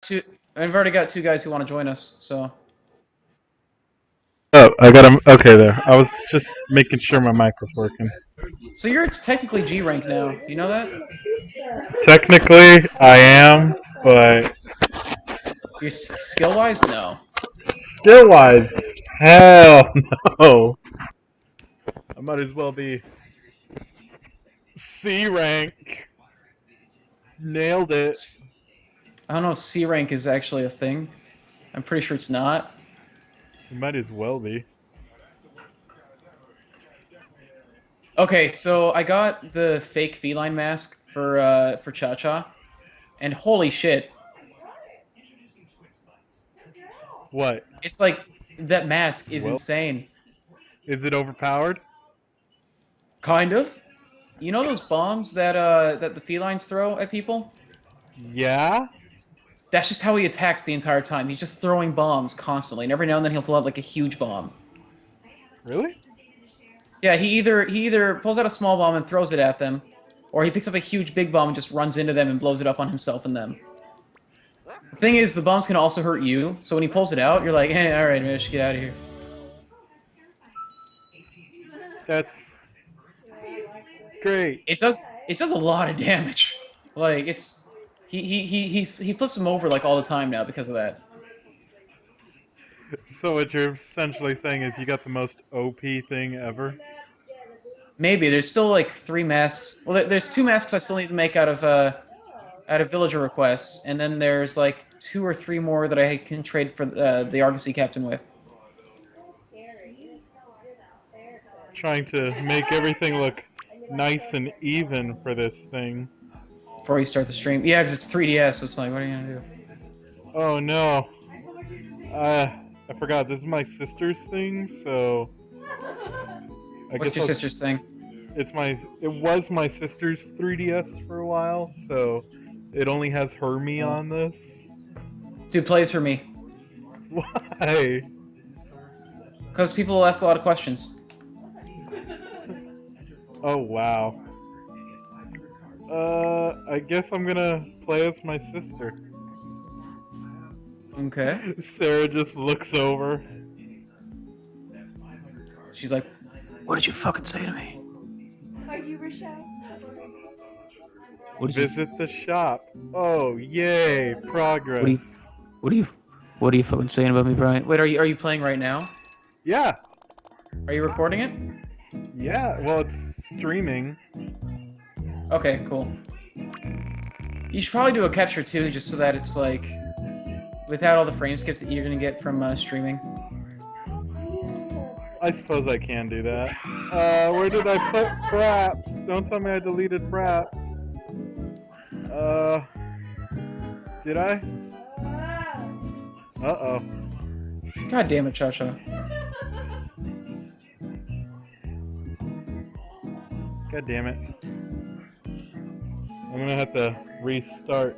two. I've already got two guys who want to join us. So. Oh, I got him. Okay, there. I was just making sure my mic was working. So you're technically G rank now. Do you know that? Technically, I am, but You're skill wise, no. skill wise, hell no. I might as well be C rank. Nailed it. I don't know if C rank is actually a thing. I'm pretty sure it's not. It might as well be. Okay, so I got the fake feline mask for Cha Cha, and holy shit, What? it's like that mask is Well, insane. is it overpowered? Kind of. You know those bombs that the felines throw at people? Yeah. That's just how he attacks the entire time. He's just throwing bombs constantly, and every now and then he'll pull out like a huge bomb. Really? Yeah, he either pulls out a small bomb and throws it at them, or he picks up a huge big bomb and just runs into them and blows it up on himself and them. The thing is, the bombs can also hurt you, so when he pulls it out, you're like, hey, alright, man, I should get out of here. That's great. It does a lot of damage. Like, it's... he flips him over, like, all the time now because of that. So what you're essentially saying is you got the most OP thing ever? Maybe, there's still, like, 3 masks. Well, there's 2 masks I still need to make out of villager requests, and then there's, like, 2 or 3 more that I can trade for the Argosy captain with. Trying to make everything look nice and even for this thing. Before you start the stream. Yeah, because it's 3DS, so it's like, what are you gonna do? Oh no. I forgot. This is my sister's thing, so I What's guess your sister's thing? It was my sister's 3DS for a while, so it only has her me on this. Dude, plays for me. Why? Because people will ask a lot of questions. Oh wow. I guess I'm gonna play as my sister. Okay. Sarah just looks over. She's like, what did you fucking say to me? Are you Rochelle? Visit the shop. Oh, yay, progress. What are you fucking saying about me, Brian? Wait, are you playing right now? Yeah, Are you recording it? yeah, well, it's streaming. Okay, cool. You should probably do a capture too, just so that it's like, without all the frame skips that you're gonna get from streaming. I suppose I can do that. Where did I put Fraps? Don't tell me I deleted Fraps. Did I? Uh-oh. God damn it, Cha-Cha. God damn it. I'm gonna have to restart.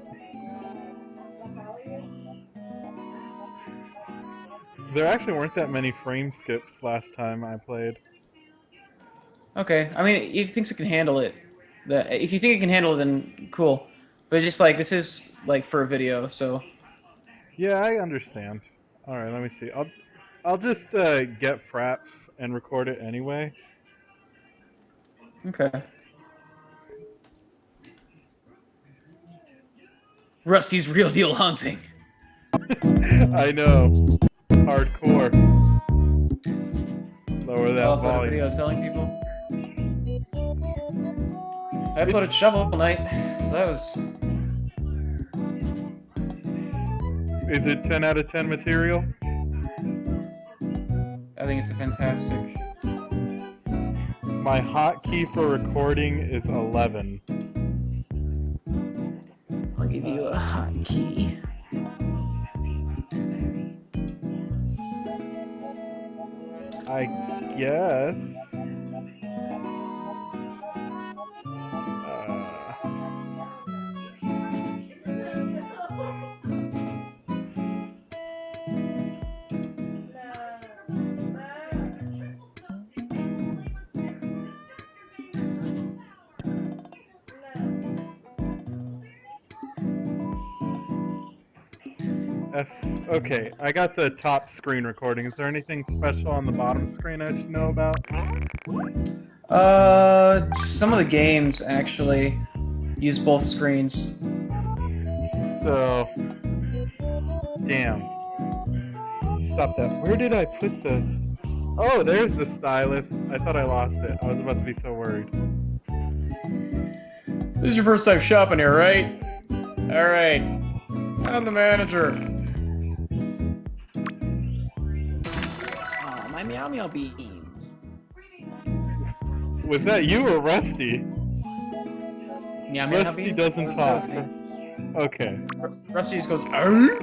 There actually weren't that many frame skips last time I played. Okay, I mean, if it thinks it can handle it, if you think it can handle it, then cool. But just like, this is like for a video, so... Yeah, I understand. Alright, let me see. I'll just get Fraps and record it anyway. Okay. Rusty's real deal hunting. I know. Hardcore. Lower that I'll upload a volume. video telling people. I uploaded Shovel Knight, so that was... Is it 10 out of 10 material? I think it's a fantastic. My hotkey for recording is 11. I'll give you a hotkey. I guess. F. Okay, I got the top screen recording. Is there anything special on the bottom screen I should know about? Some of the games actually use both screens. So, damn. Stop that. Where did I put the... Oh, there's the stylus. I thought I lost it. I was about to be so worried. This is your first time shopping here, right? Alright. I'm the manager. Aw, my Meow Meow beans. Was that you or Rusty? Meow Meow Rusty beans? doesn't That talk. was me. Okay. Rusty just goes, "Arr!"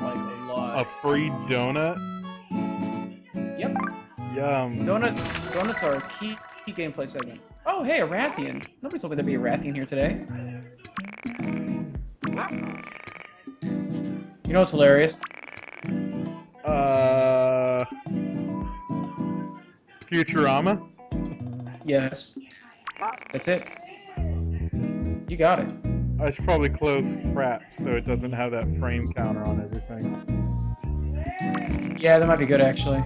Like a A lot. free donut? Yep. Yum. Donuts are a key gameplay segment. Oh, hey, a Rathian. Nobody told me there'd be a Rathian here today. You know what's hilarious? Futurama? Yes. That's it. You got it. I should probably close Frap so it doesn't have that frame counter on everything. Yeah, that might be good, actually.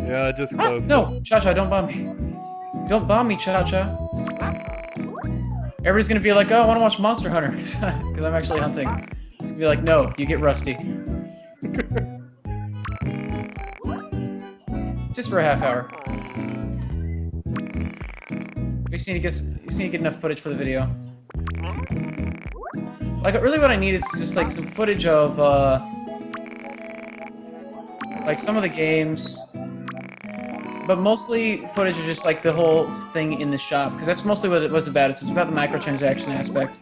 Yeah, just Ah, close it. no! Cha-Cha, don't bomb me. Don't bomb me, Cha-Cha. Everybody's gonna be like, oh, I wanna watch Monster Hunter, because I'm actually hunting. It's gonna be like, no, you get Rusty. Just for a half hour. We just need to get enough footage for the video. Like, really what I need is just, like, some footage of, like, some of the games. But mostly footage of just, like, the whole thing in the shop. Because that's mostly what it was about. It's about the microtransaction aspect.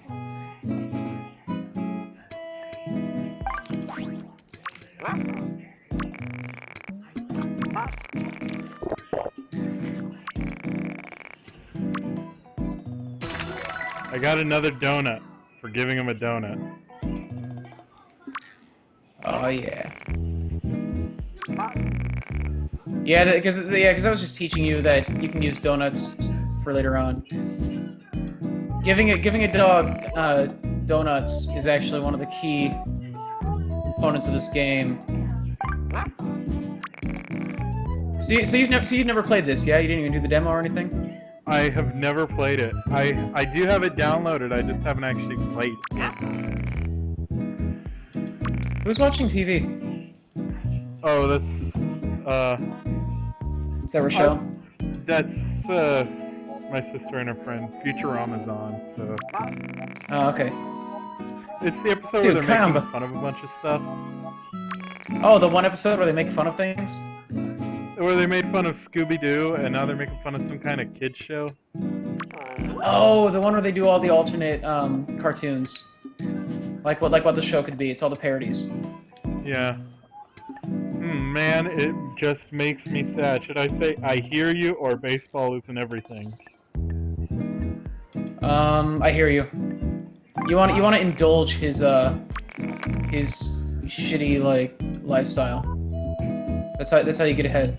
I got another donut for giving him a donut. Oh, yeah. Yeah, because I was just teaching you that you can use donuts for later on. Giving a dog donuts is actually one of the key components of this game. So you've never played this, yeah? You didn't even do the demo or anything? I have never played it. I do have it downloaded, I just haven't actually played it. Who's watching TV? Oh, that's, Is that Rochelle? that's, my sister and her friend. Futurama's on, so... Oh, okay. It's the episode Dude, where they're making Kamba. fun of a bunch of stuff. Oh, the one episode where they make fun of things? Where they made fun of Scooby-Doo, and now they're making fun of some kind of kid show. Oh, the one where they do all the alternate cartoons. Like what the show could be. It's all the parodies. Yeah. Man, it just makes me sad. Should I say I hear you or baseball isn't everything? I hear you. You want to indulge his shitty like lifestyle. That's how you get ahead.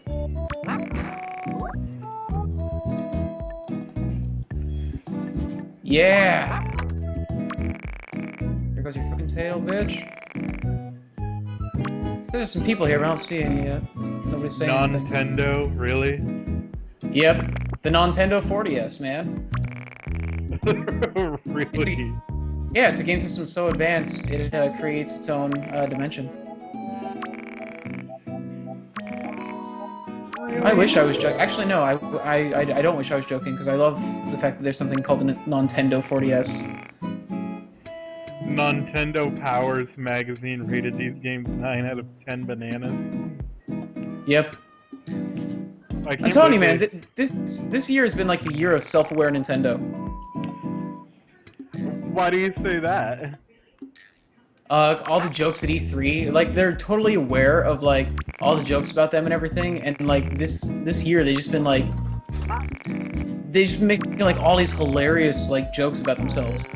Yeah. Here goes your fucking tail, bitch. There's some people here, but I don't see any yet. Nobody's saying anything. Nintendo, really? Yep, the Nintendo 40S, man. Really? Yeah, it's a game system so advanced it creates its own dimension. I wish I was joking. Actually, no, I don't wish I was joking because I love the fact that there's something called the Nintendo 40S. Nintendo Powers magazine rated these games 9 out of 10 bananas. Yep. I'm telling you, man, this year has been like the year of self-aware Nintendo. Why do you say that? All the jokes at E3, like they're totally aware of like all the jokes about them and everything, and like this year they just making like all these hilarious like jokes about themselves.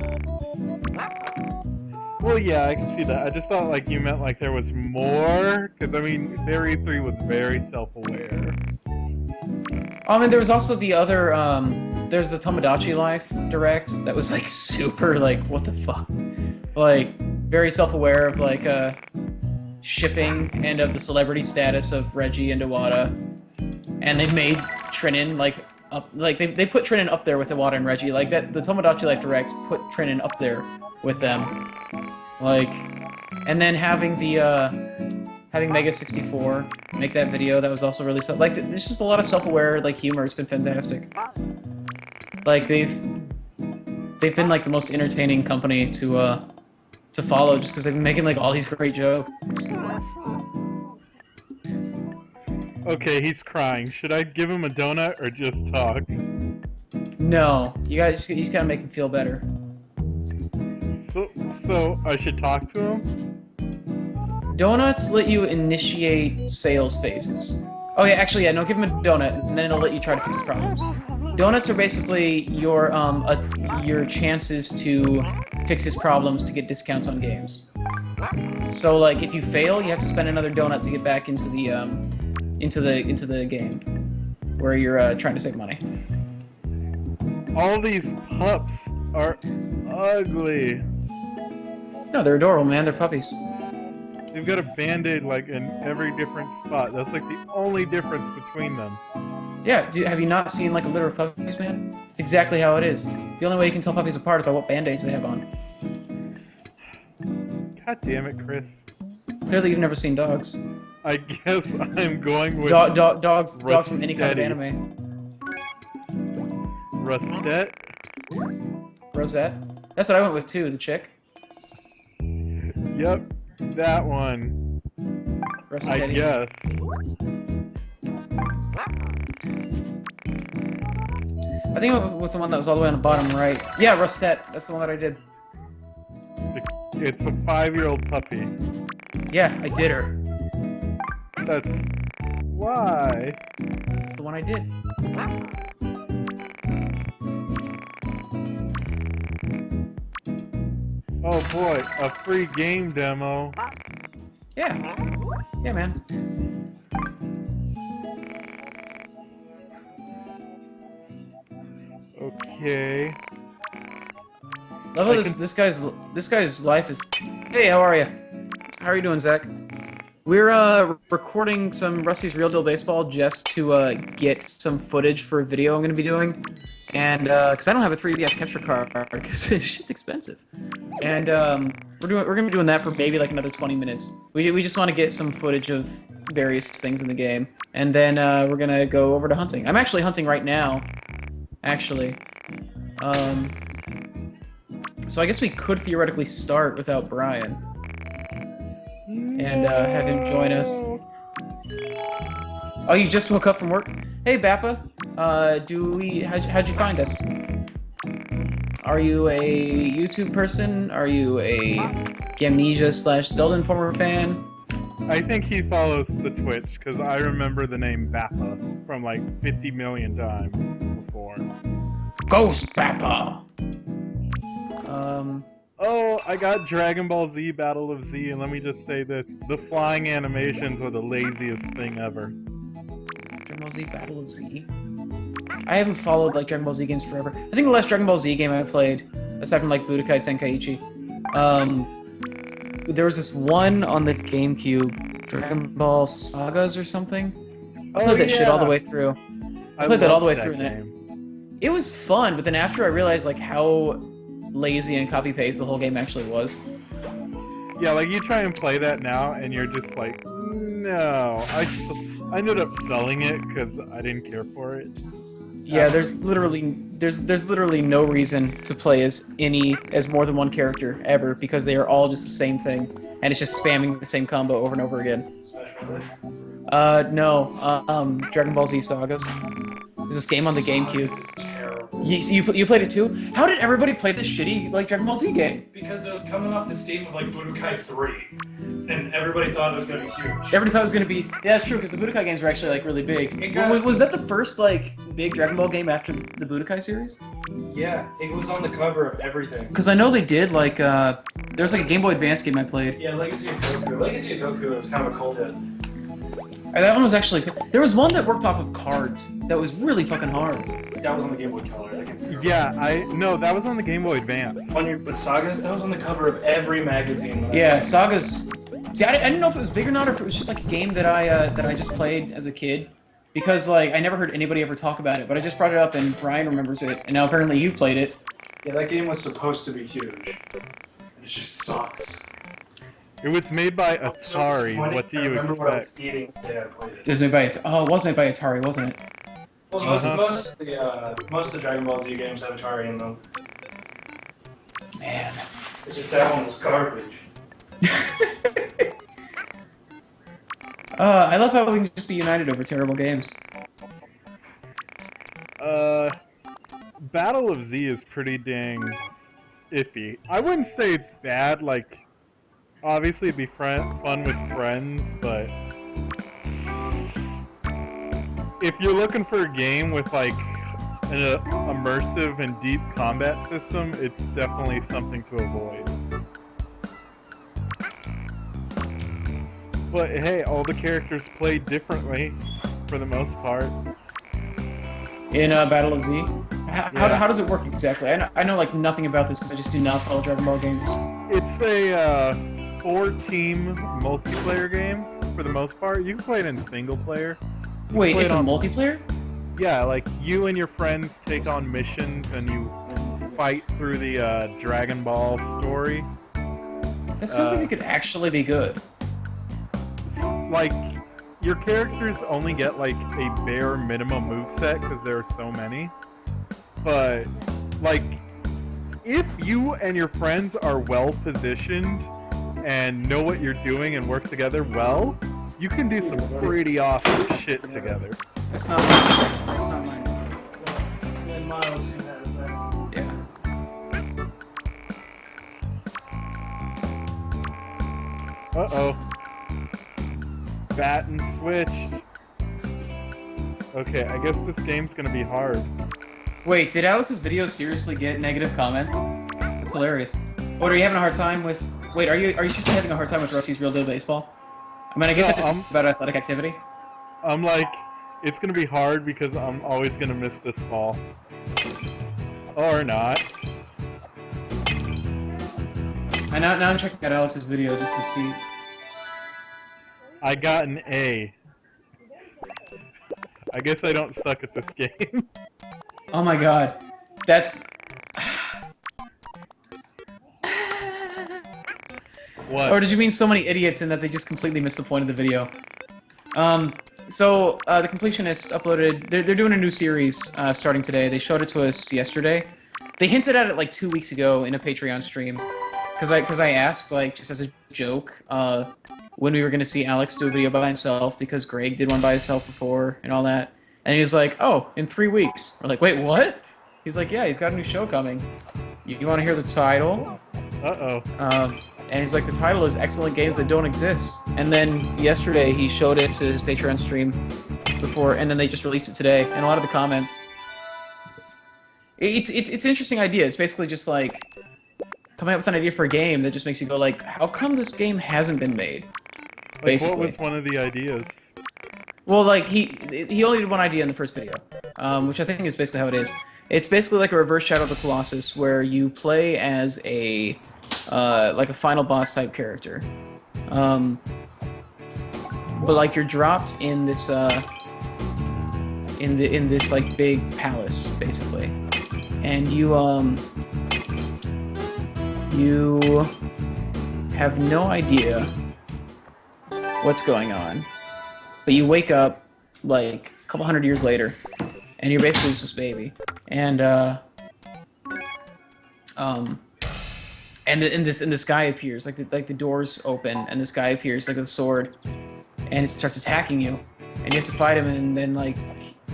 Well, yeah, I can see that. I just thought like you meant like there was more, because I mean their E3 was very self-aware. I mean, there was also the other there's the Tomodachi Life Direct that was like super like what the fuck, like very self-aware of like shipping and of the celebrity status of Reggie and Iwata, and they made Trinin like up, like they put Trinin up there with Iwata and Reggie. Like that, the Tomodachi Life Direct put Trinin up there with them, like, and then having the having Mega 64 make that video, that was also really like there's just a lot of self-aware like humor. It's been fantastic. Like they've been like the most entertaining company to follow just because they've been making like all these great jokes. Okay, he's crying. Should I give him a donut or just talk? No, you guys, he's gotta make him feel better. So I should talk to him? Donuts let you initiate sales phases. Oh yeah, actually yeah, no, give him a donut, and then it'll let you try to fix his problems. Donuts are basically your chances to fix his problems to get discounts on games. So like if you fail, you have to spend another donut to get back into the game where you're trying to save money. All these pups are ugly. No, they're adorable, man. They're puppies. They've got a band-aid like in every different spot. That's like the only difference between them. Yeah, have you not seen like a litter of puppies, man? It's exactly how it is. The only way you can tell puppies apart is by what band-aids they have on. God damn it, Chris. Clearly you've never seen dogs. I guess I'm going with dogs from any kind of anime. Rosette? Rosette? That's what I went with too, the chick. Yep, that one. Rosette. I guess. I think I went with the one that was all the way on the bottom right. Yeah, Rosette. That's the one that I did. It's a 5-year-old puppy. Yeah, I did her. That's... why? That's the one I did. Oh boy, a free game demo. Yeah. Yeah, man. Okay. Love how this guy's life is. Hey, how are you? How are you doing, Zach? We're recording some Rusty's Real Deal Baseball just to get some footage for a video I'm gonna be doing, and because I don't have a 3DS capture card because it's just expensive, and we're gonna be doing that for maybe like another 20 minutes. We just want to get some footage of various things in the game, and then we're gonna go over to hunting. I'm actually hunting right now, actually. So I guess we could theoretically start without Brian. And have him join us. Oh, you just woke up from work? Hey, Bappa. How'd you find us? Are you a YouTube person? Are you a Gamnesia/Zelda Informer fan? I think he follows the Twitch, because I remember the name Bappa from like 50 million times before. Ghost Bappa! Oh, I got Dragon Ball Z Battle of Z, and let me just say this. The flying animations are the laziest thing ever. Dragon Ball Z Battle of Z? I haven't followed like Dragon Ball Z games forever. I think the last Dragon Ball Z game I played, aside from like Budokai Tenkaichi, there was this one on the GameCube, Dragon Ball Sagas or something. I played that shit all the way through. I played that all the way through. It was fun, but then after I realized like how lazy and copy-paste the whole game actually was. Yeah, like you try and play that now, and you're just like, no. I ended up selling it because I didn't care for it. Yeah, there's literally no reason to play as more than one character ever because they are all just the same thing, and it's just spamming the same combo over and over again. No, Dragon Ball Z Sagas. There's this game on the GameCube. You played it too? How did everybody play this shitty like Dragon Ball Z game? Because it was coming off the Steam of like Budokai 3, and everybody thought it was gonna be huge. Everybody thought it was gonna be. Yeah, that's true because the Budokai games were actually like really big. Was that the first like big Dragon Ball game after the Budokai series? Yeah, it was on the cover of everything. Because I know they did like there was like a Game Boy Advance game I played. Yeah, Legacy of Goku. Legacy of Goku is kind of a cult hit. That one was actually. There was one that worked off of cards that was really fucking hard. That was on the Game Boy Color. That game's terrible. Yeah, no, that was on the Game Boy Advance. But Sagas, that was on the cover of every magazine. that I Yeah, read. Sagas. See, I didn't know if it was big or not, or if it was just like a game that I just played as a kid, because like I never heard anybody ever talk about it. But I just brought it up, and Brian remembers it, and now apparently you've played it. Yeah, that game was supposed to be huge. And it just sucks. It was made by So Atari. disappointing. What do I you remember what I was expect? eating the day I played It was made by it was made by Atari, wasn't it? Well, most of the Dragon Ball Z games have Atari in them. Man. It's just that one was garbage. I love how we can just be united over terrible games. Battle of Z is pretty dang iffy. I wouldn't say it's bad, like, obviously it'd be fun with friends, but if you're looking for a game with, like, an immersive and deep combat system, it's definitely something to avoid. But hey, all the characters play differently, for the most part. In Battle of Z? Yeah. How does it work exactly? I know like nothing about this because I just do not follow Dragon Ball games. It's a 4-team multiplayer game, for the most part. You can play it in single player. You Wait, can play it's it a on- multiplayer? Yeah, like you and your friends take on missions and you fight through the Dragon Ball story. That sounds like Uh, it could actually be good. It's like your characters only get like a bare minimum moveset because there are so many. But like if you and your friends are well positioned and know what you're doing and work together well, you can do some pretty awesome shit together. That's not mine. That's not mine. And Miles can have it back. Yeah. Uh-oh. Bat and switched. Okay, I guess this game's gonna be hard. Wait, did Alex's video seriously get negative comments? That's hilarious. What, are you having a hard time with... Wait, are you seriously having a hard time with Rusty's Real Deal Baseball? I mean, I get No, that it's about athletic activity. I'm like, it's gonna be hard because I'm always gonna miss this ball. Or not. Now I'm checking out Alex's video just to see... I got an A. I guess I don't suck at this game. Oh my god. That's... What? Or did you mean so many idiots in that they just completely missed the point of the video? The Completionist uploaded... They're doing a new series starting today. They showed it to us yesterday. They hinted at it like 2 weeks ago in a Patreon stream. Because I asked, like, just as a joke, when we were going to see Alex do a video by himself, because Greg did one by himself before, and all that. And he was like, oh, in 3 weeks. We're like, wait, what? He's like, yeah, he's got a new show coming. You want to hear the title? Uh-oh. And he's like, the title is Excellent Games That Don't Exist. And then yesterday he showed it to his Patreon stream before, and then they just released it today. And a lot of the comments... It's an interesting idea. It's basically just like coming up with an idea for a game that just makes you go like, how come this game hasn't been made? Like, Basically. what was one of the ideas? Well, like, he only did one idea in the first video, which I think is basically how it is. It's basically like a reverse Shadow of the Colossus, where you play as a, like a final boss type character. But, like, you're dropped in this, in this, like, big palace, basically. And you have no idea what's going on. But you wake up, like, a couple hundred years later, and you're basically just this baby. And this guy appears, like the doors open, and this guy appears, like, with a sword, and it starts attacking you. And you have to fight him, and then, like,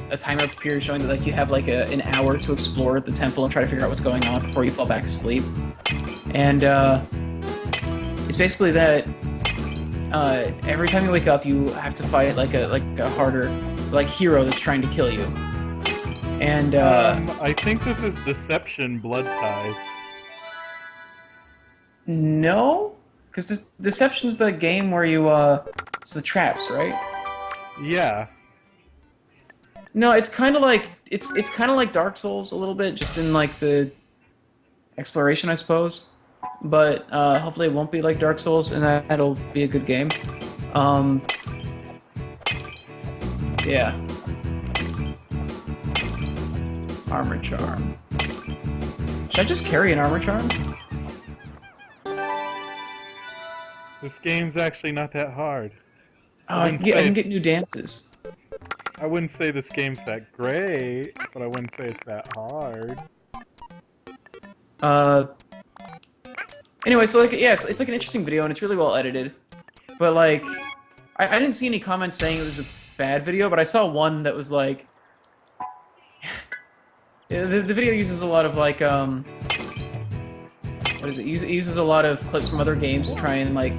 a timer appears showing that, like, you have, like, an hour to explore the temple and try to figure out what's going on before you fall back to sleep. And, it's basically that every time you wake up, you have to fight like a harder hero that's trying to kill you. And I think this is Deception Blood Ties. no, because Deception's the game where you it's the traps, right? Yeah. No, it's kind of like it's kind of like Dark Souls a little bit, just in like the exploration, I suppose. But hopefully it won't be like Dark Souls, and that'll be a good game. Um, yeah. Armor Charm. Should I just carry an Armor Charm? This game's actually not that hard. Oh, I can get new dances. I wouldn't say this game's that great, but I wouldn't say it's that hard. Anyway, so like, yeah, it's like an interesting video, and it's really well edited. But like, I didn't see any comments saying it was a bad video, but I saw one that was like, the video uses a lot of like, what is it? It uses a lot of clips from other games to try and like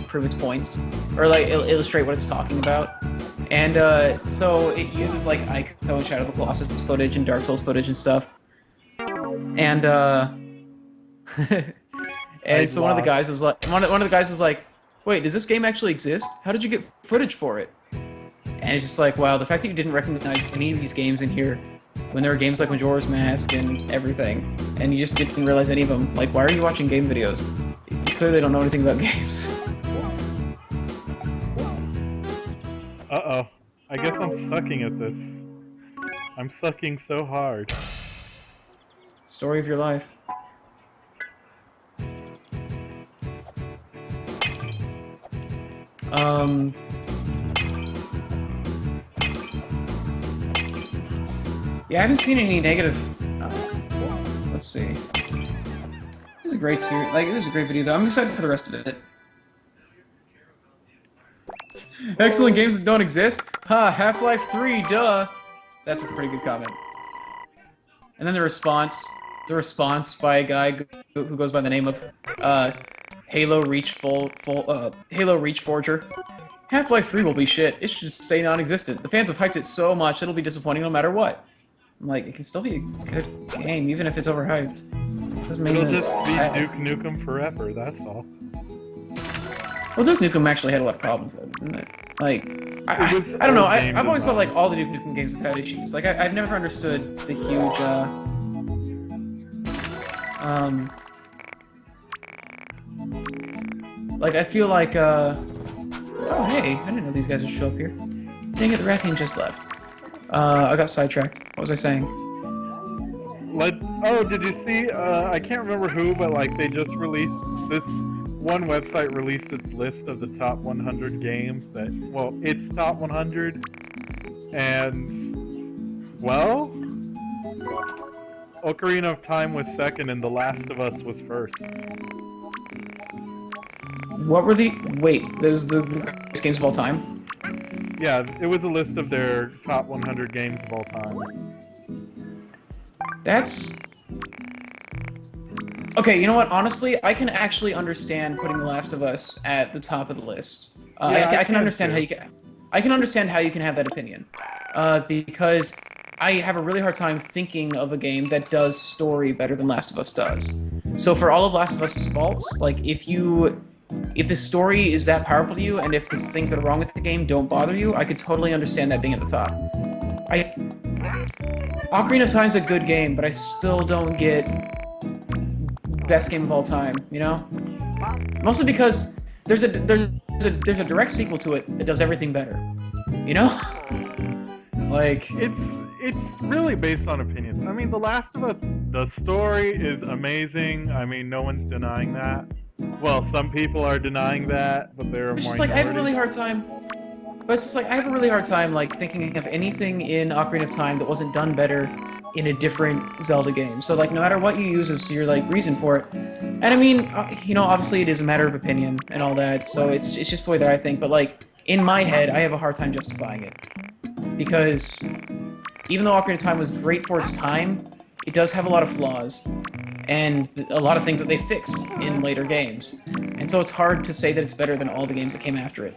prove its points, or like illustrate what it's talking about. And so it uses like Ico and Shadow of the Colossus footage and Dark Souls footage and stuff. And and so one of the guys was like, "Wait, does this game actually exist? How did you get footage for it?" And it's just like, wow, the fact that you didn't recognize any of these games in here when there were games like Majora's Mask and everything, and you just didn't realize any of them. Like, why are you watching game videos? You clearly don't know anything about games. Uh-oh. I guess I'm sucking at this. I'm sucking so hard. Story of your life. Yeah, I haven't seen any negative. Let's see. It was a great series. Like, it was a great video, though. I'm excited for the rest of it. Excellent games that don't exist? Ha, Half-Life 3, duh! That's a pretty good comment. And then the response by a guy who goes by the name of Halo Reach Forger. Half-Life 3 will be shit. It should stay non-existent. The fans have hyped it so much it'll be disappointing no matter what. I'm like, it can still be a good game even if it's overhyped. It'll just be Duke Nukem forever, that's all. Well, Duke Nukem actually had a lot of problems, though, didn't it? Like, I don't know. I've always thought like all the Duke Nukem games have had issues. Like, I've never understood the huge, like, I feel like, oh, hey, I didn't know these guys would show up here. Dang it, the Rathian just left. I got sidetracked. What was I saying? Oh, did you see, I can't remember who, but like, they just released this. One website released its list of the top 100 games that, well, its top 100, and, well, Ocarina of Time was second and The Last of Us was first. What were the... Wait, those the greatest games of all time? Yeah, it was a list of their top 100 games of all time. That's... Okay, you know what? Honestly, I can actually understand putting The Last of Us at the top of the list. I can understand how you can. I can understand how you can have that opinion, because I have a really hard time thinking of a game that does story better than Last of Us does. So for all of Last of Us's faults, like if the story is that powerful to you, and if the things that are wrong with the game don't bother you, I could totally understand that being at the top. Ocarina of Time's a good game, but I still don't get best game of all time, you know? Mostly because there's a direct sequel to it that does everything better. You know? Like, it's really based on opinions. I mean, The Last of Us, the story is amazing. I mean, no one's denying that. Well, some people are denying that, but they're it's more. just like I have a really hard time. But it's just like I have a really hard time like thinking of anything in Ocarina of Time that wasn't done better in a different Zelda game. So like no matter what you use as your like reason for it, and I mean you know obviously it is a matter of opinion and all that. So it's just the way that I think. But like in my head, I have a hard time justifying it because even though Ocarina of Time was great for its time, it does have a lot of flaws and a lot of things that they fixed in later games. And so it's hard to say that it's better than all the games that came after it.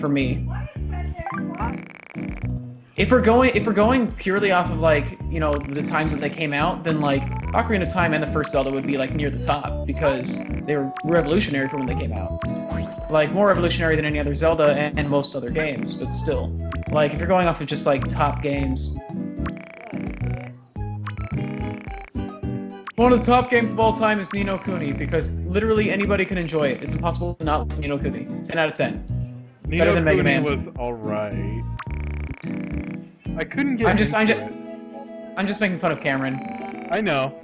For me. If we're going purely off of like, you know, the times that they came out, then like Ocarina of Time and the first Zelda would be like near the top because they were revolutionary for when they came out. Like more revolutionary than any other Zelda and most other games, but still. Like if you're going off of just like top games. One of the top games of all time is Ni no Kuni because literally anybody can enjoy it. It's impossible to not like Ni no Kuni. 10 out of 10. Ni Better no than Mega Kuni Man. was alright. I couldn't get I'm just into making fun of Cameron. it. I know.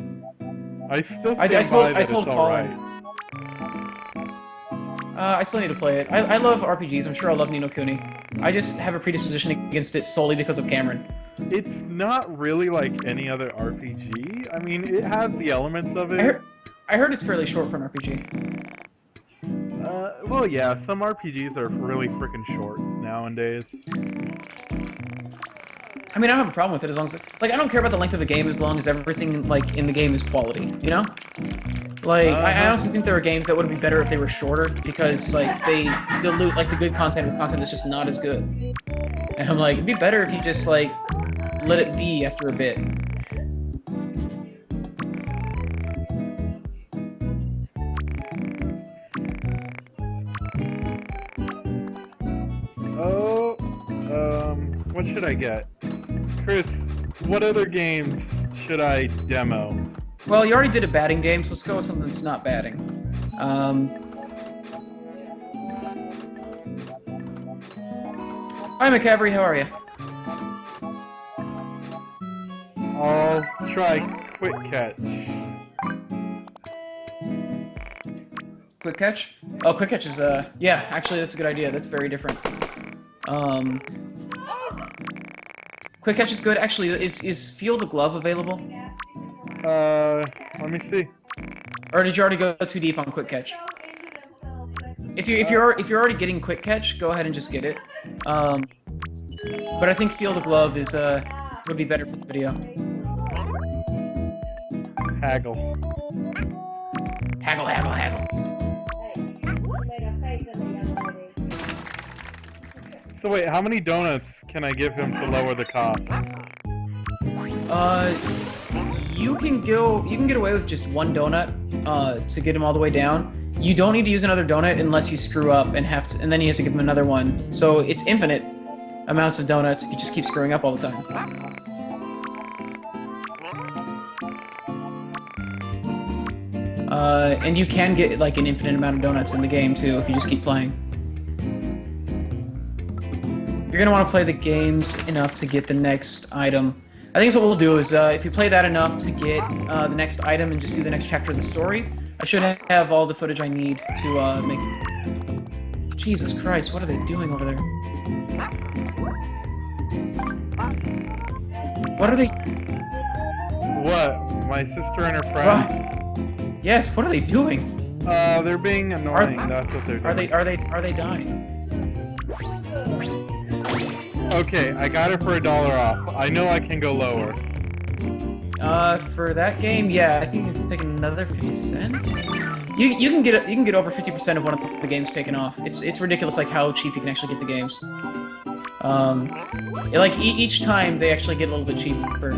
I still stand by that I told it's Colin. alright. I still need to play it. I love RPGs. I'm sure I'll love Ni no Kuni. I just have a predisposition against it solely because of Cameron. It's not really like any other RPG. I mean, it has the elements of it. I heard it's fairly short for an RPG. Well, yeah, some RPGs are really freaking short nowadays. I mean, I don't have a problem with it as long as like I don't care about the length of the game as long as everything like in the game is quality. You know? Like I honestly think there are games that would be better if they were shorter because like they dilute like the good content with content that's just not as good. And I'm like, it'd be better if you just like let it be after a bit. Oh, what should I get? Chris, what other games should I demo? Well, you already did a batting game, so let's go with something that's not batting. Hi, Macabry, how are you? I'll try Quick Catch. Quick Catch? Oh, Quick Catch is, yeah, actually, that's a good idea. That's very different. Quick Catch is good. Actually, is Feel the Glove available? Let me see. Or did you already go too deep on Quick Catch? If you're already getting Quick Catch, go ahead and just get it. But I think Feel the Glove is would be better for the video. Haggle. Haggle, haggle, haggle. So wait, how many donuts can I give him to lower the cost? You can get away with just one donut to get him all the way down. You don't need to use another donut unless you screw up and then you have to give him another one. So it's infinite amounts of donuts if you just keep screwing up all the time. And you can get like an infinite amount of donuts in the game too if you just keep playing. You're gonna want to play the games enough to get the next item. I think so what we'll do is, if you play that enough to get the next item and just do the next chapter of the story, I should have all the footage I need to make... Jesus Christ, what are they doing over there? What are they... What? My sister and her friend? Yes, what are they doing? They're being annoying. That's what they're doing. Are they dying? Okay, I got it for $1 off. I know I can go lower. For that game, yeah, I think it's taking another 50 cents. You can get over 50% of one of the games taken off. It's ridiculous, like how cheap you can actually get the games. Like each time they actually get a little bit cheaper.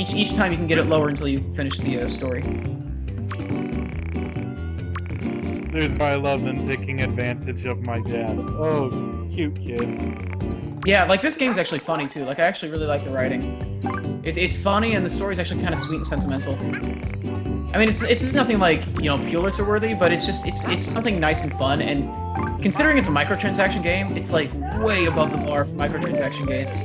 Each time you can get it lower until you finish the story. There's why I love them taking advantage of my dad. Oh, cute kid. Yeah, like this game's actually funny too. Like I actually really like the writing. It's funny and the story's actually kind of sweet and sentimental. I mean, it's nothing like, you know, Pulitzer worthy, but it's something nice and fun. And considering it's a microtransaction game, it's like way above the bar for microtransaction games.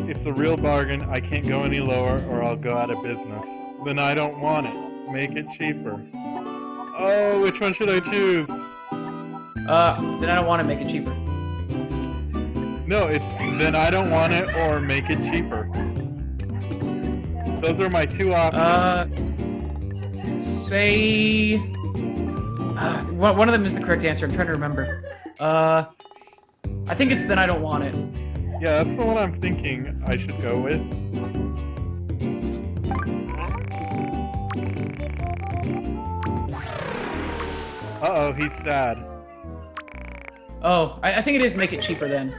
It's a real bargain. I can't go any lower or I'll go out of business. Then I don't want it. Make it cheaper. Oh, which one should I choose? Then I don't want to make it cheaper. No, it's then I don't want it or make it cheaper. Those are my two options. Say... one of them is the correct answer. I'm trying to remember. I think it's then I don't want it. Yeah, that's the one I'm thinking I should go with. Uh-oh, he's sad. Oh, I think it is make it cheaper then.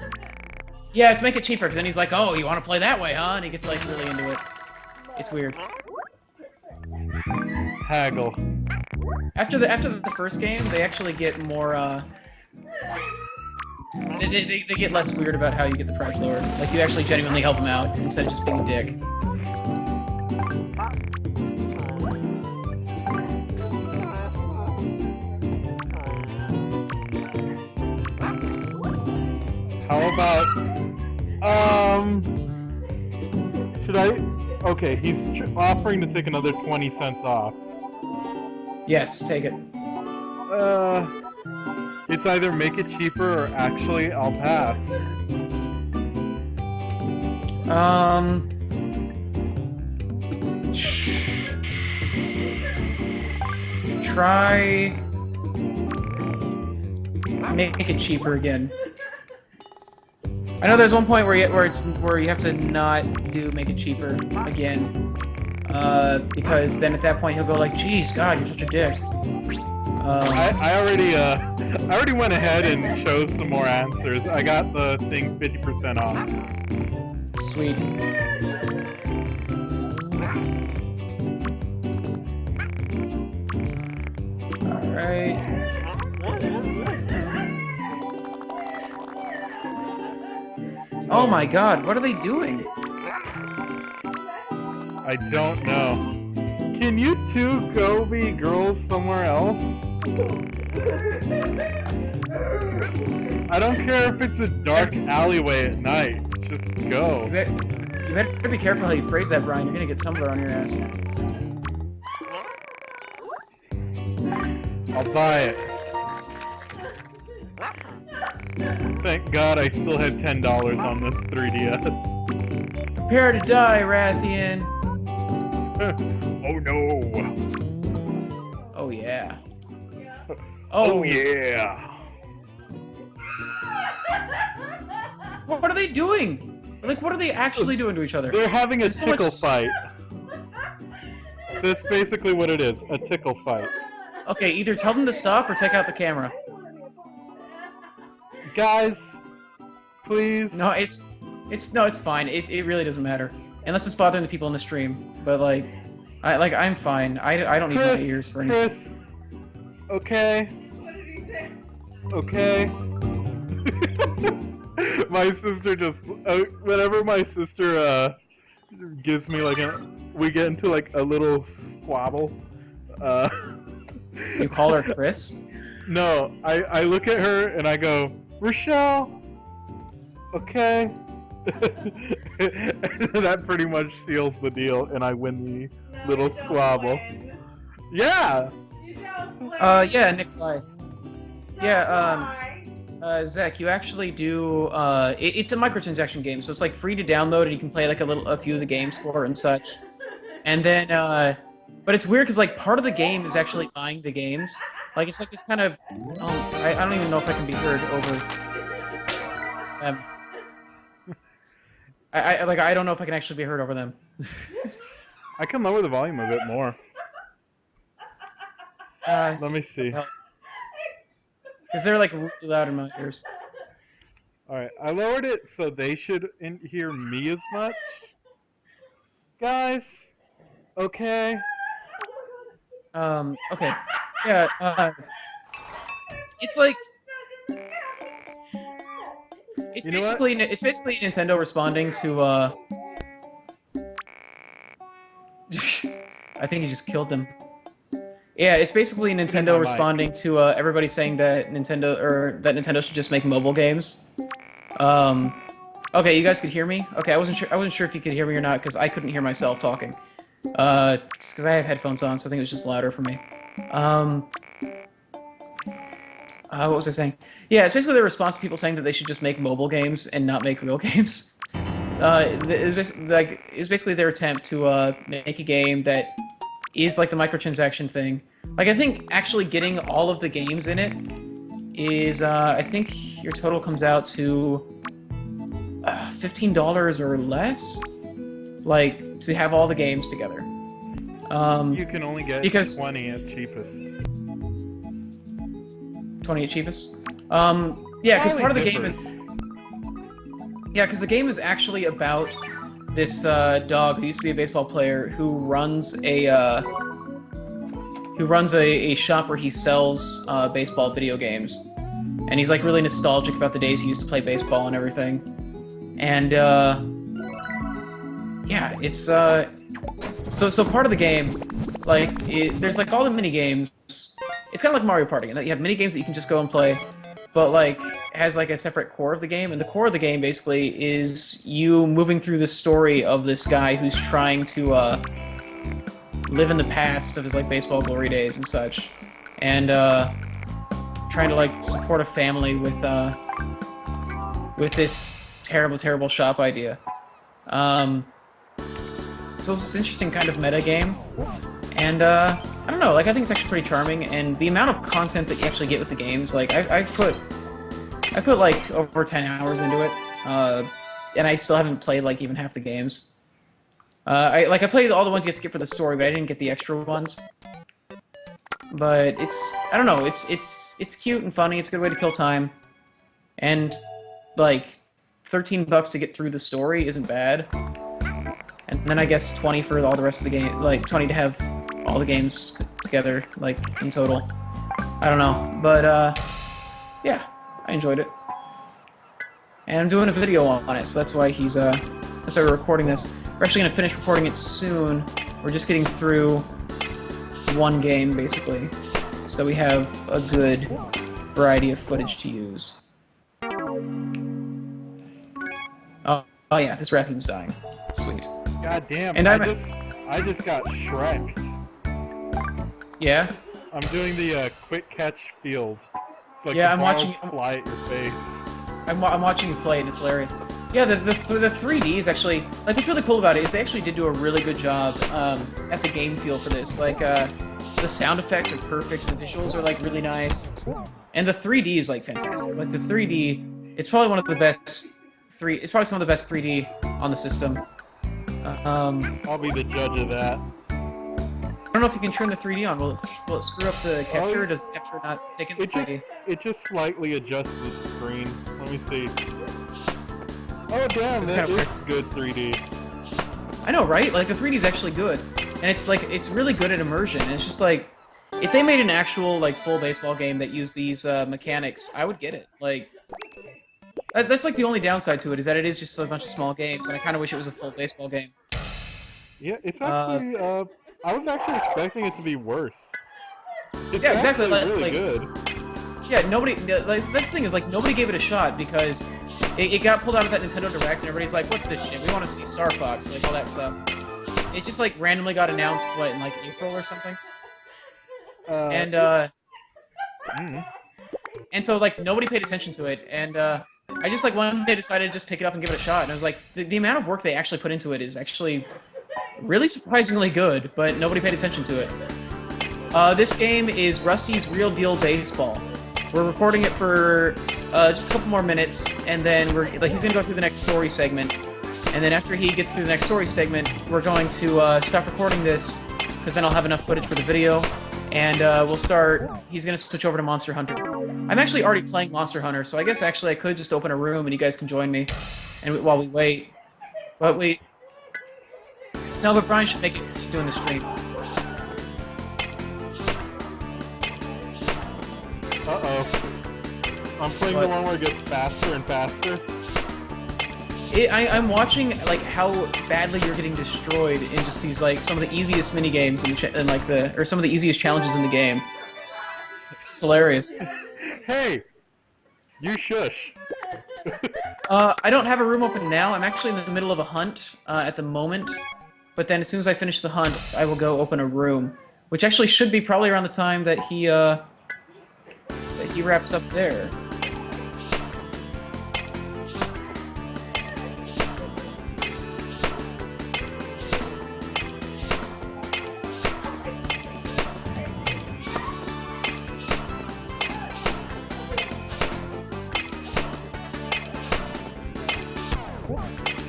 Yeah, it's make it cheaper, because then he's like, oh, you want to play that way, huh? And he gets, like, really into it. It's weird. Haggle. After the first game, they actually get more, They get less weird about how you get the price lower. Like, you actually genuinely help them out, instead of just being a dick. How about, should I? Okay, he's offering to take another 20 cents off. Yes, take it. It's either make it cheaper or actually I'll pass. Try make it cheaper again. I know there's one point where you have to not do make it cheaper again, because then at that point he'll go like, "Geez, God, you're such a dick." I already went ahead and chose some more answers. I got the thing 50% off. Sweet. All right. Oh my God, what are they doing? I don't know. Can you two go be girls somewhere else? I don't care if it's a dark alleyway at night. Just go. You better be careful how you phrase that, Brian. You're gonna get Tumblr on your ass. I'll buy it. Thank God I still had $10 on this 3DS. Prepare to die, Rathian. Oh no. Oh yeah. Oh yeah. What are they doing? Like, what are they actually doing to each other? They're having a There's so much tickle fight. That's basically what it is, a tickle fight. Okay, either tell them to stop or take out the camera. Guys, please. No, it's fine. It really doesn't matter. Unless it's bothering the people in the stream. But I'm fine. I don't need my ears for anything. Chris, okay. Okay. My sister just whenever my sister gives me we get into like a little squabble. You call her Chris? No, I look at her and I go, Rochelle, okay. That pretty much seals the deal, and I win the little squabble. Yeah. Yeah, Nikolai. Yeah, Zach, you actually do, it's a microtransaction game, so it's like free to download, and you can play like a few of the games for it and such. And then, but it's weird because like part of the game is actually buying the games. Like it's like this kind of, I don't even know if I can be heard over. I don't know if I can actually be heard over them. I can lower the volume a bit more. Let me see. Because they're like really loud in my ears. Alright, I lowered it so they should hear me as much. Guys, okay. Okay. Yeah, it's like... It's basically Nintendo responding to, I think he just killed them. Yeah, it's basically Nintendo responding to everybody saying that Nintendo should just make mobile games. Okay, you guys could hear me? Okay, I wasn't sure if you could hear me or not because I couldn't hear myself talking. It's because I have headphones on, so I think it was just louder for me. What was I saying? Yeah, it's basically their response to people saying that they should just make mobile games and not make real games. It's basically their attempt to make a game that is like the microtransaction thing. Like, I think actually getting all of the games in it is, I think your total comes out to $15 or less, like, to have all the games together. You can only get 20 at cheapest. 20 at cheapest? Yeah, Yeah, because Slightly part of the game differs. is yeah, because the game is actually about this dog who used to be a baseball player who runs a shop where he sells baseball video games, and he's like really nostalgic about the days he used to play baseball and everything. And yeah, it's so part of the game, like there's like all the mini games. It's kind of like Mario Party, and you have mini games that you can just go and play, but like has like a separate core of the game, and the core of the game basically is you moving through the story of this guy who's trying to live in the past of his like baseball glory days and such, and trying to like support a family with this terrible shop idea. So it's this interesting kind of meta game, and I don't know, like I think it's actually pretty charming, and the amount of content that you actually get with the games, like I put like over 10 hours into it, and I still haven't played like even half the games. I played all the ones you have to get for the story, but I didn't get the extra ones. But I don't know, it's cute and funny. It's a good way to kill time, and like $13 to get through the story isn't bad. And then I guess 20 for all the rest of the game, like 20 to have all the games together, like in total. I don't know, but yeah, I enjoyed it, and I'm doing a video on it, so that's why we're recording this. We're actually gonna finish recording it soon. We're just getting through one game basically, so we have a good variety of footage to use. Oh yeah, this Rathian's dying. Sweet. God damn! And I just got Shrek'd. Yeah. I'm doing the quick catch field. It's like Yeah, the I'm watching- balls fly at your face. I'm watching you play, and it's hilarious. Yeah, the 3Ds actually, like what's really cool about it is they actually did do a really good job at the game feel for this. Like the sound effects are perfect, the visuals are like really nice, and the 3D is like fantastic. Like the 3D, it's probably one of the best it's probably some of the best 3D on the system. I'll be the judge of that. I don't know if you can turn the 3D on. Will it screw up the capture? Or does the capture not take in the 3D? It just slightly adjusts the screen. Let me see. Oh damn, So that kind of is good 3D. I know, right? Like the 3D is actually good, and it's like it's really good at immersion. And it's just like if they made an actual like full baseball game that used these mechanics, I would get it. Like that's like the only downside to it is that it is just a bunch of small games, and I kind of wish it was a full baseball game. Yeah, it's actually. I was actually expecting it to be worse. It's Yeah, exactly, actually really like- good. Yeah, nobody. Like, this thing is like nobody gave it a shot because it got pulled out of that Nintendo Direct, and everybody's like, "What's this shit? We want to see Star Fox," like all that stuff. It just like randomly got announced what in like April or something, and and so like nobody paid attention to it, and I just like one day decided to just pick it up and give it a shot, and I was like, the amount of work they actually put into it is actually really surprisingly good, but nobody paid attention to it. This game is Rusty's Real Deal Baseball. We're recording it for just a couple more minutes, and then he's gonna go through the next story segment, and then after he gets through the next story segment, we're going to stop recording this because then I'll have enough footage for the video, and he's gonna switch over to Monster Hunter. I'm actually already playing Monster Hunter, so I guess actually I could just open a room and you guys can join me, and while we wait. But no, but Brian should make it because he's doing the stream. Uh-oh. I'm playing What? the one where it gets faster and faster. I'm watching like how badly you're getting destroyed in just these like some of the easiest mini games or some of the easiest challenges in the game. It's hilarious. Hey! You shush. I don't have a room open now. I'm actually in the middle of a hunt at the moment. But then as soon as I finish the hunt, I will go open a room, which actually should be probably around the time that he wraps up there.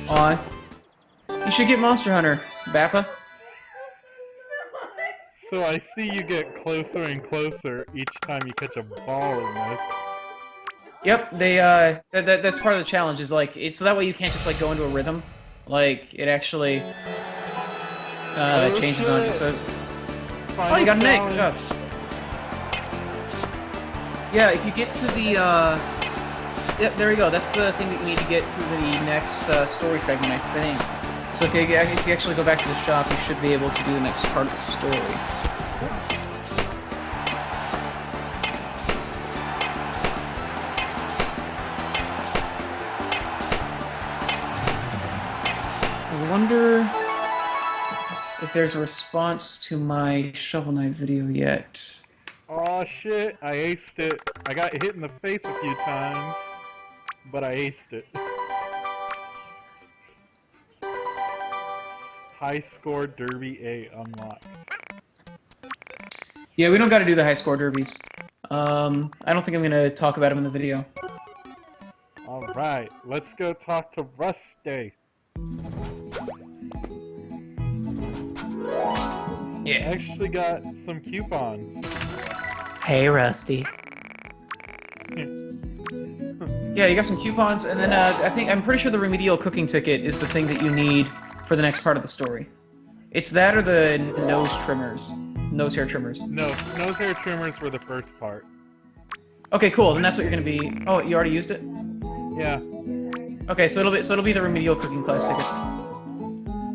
Aw. You should get Monster Hunter, Bappa. So I see you get closer and closer each time you catch a ball in this. Yep, they that's part of the challenge. Is like it's so that way you can't just like go into a rhythm. Like it actually changes on you. So oh, you got an egg. Good job. Yeah, if you get to the yeah, there you go. That's the thing that you need to get through the next story segment, I think. So if you actually go back to the shop, you should be able to do the next part of the story. I wonder if there's a response to my Shovel Knight video yet. Oh shit, I aced it. I got hit in the face a few times, but I aced it. High score Derby A unlocked. Yeah, we don't got to do the high score derbies. I don't think I'm gonna talk about them in the video. Alright, let's go talk to Rusty. I Yeah. actually got some coupons. Hey, Rusty. Yeah, you got some coupons, and then I'm pretty sure the remedial cooking ticket is the thing that you need for the next part of the story. It's that or the nose hair trimmers. No, nose hair trimmers were the first part. Okay, cool. Then that's what you're gonna be. Oh, you already used it. Yeah. Okay, so it'll be the remedial cooking class ticket.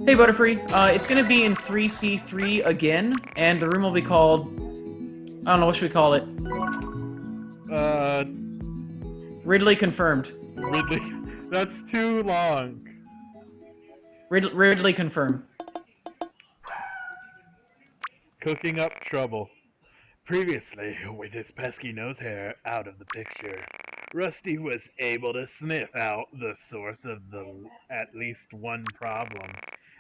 Hey, Butterfree. It's gonna be in 3C3 again, and the room will be called. I don't know, what should we call it? Ridley confirmed. Ridley. That's too long. Ridley confirmed. Cooking up trouble. Previously, with his pesky nose hair out of the picture, Rusty was able to sniff out the source of the at least one problem,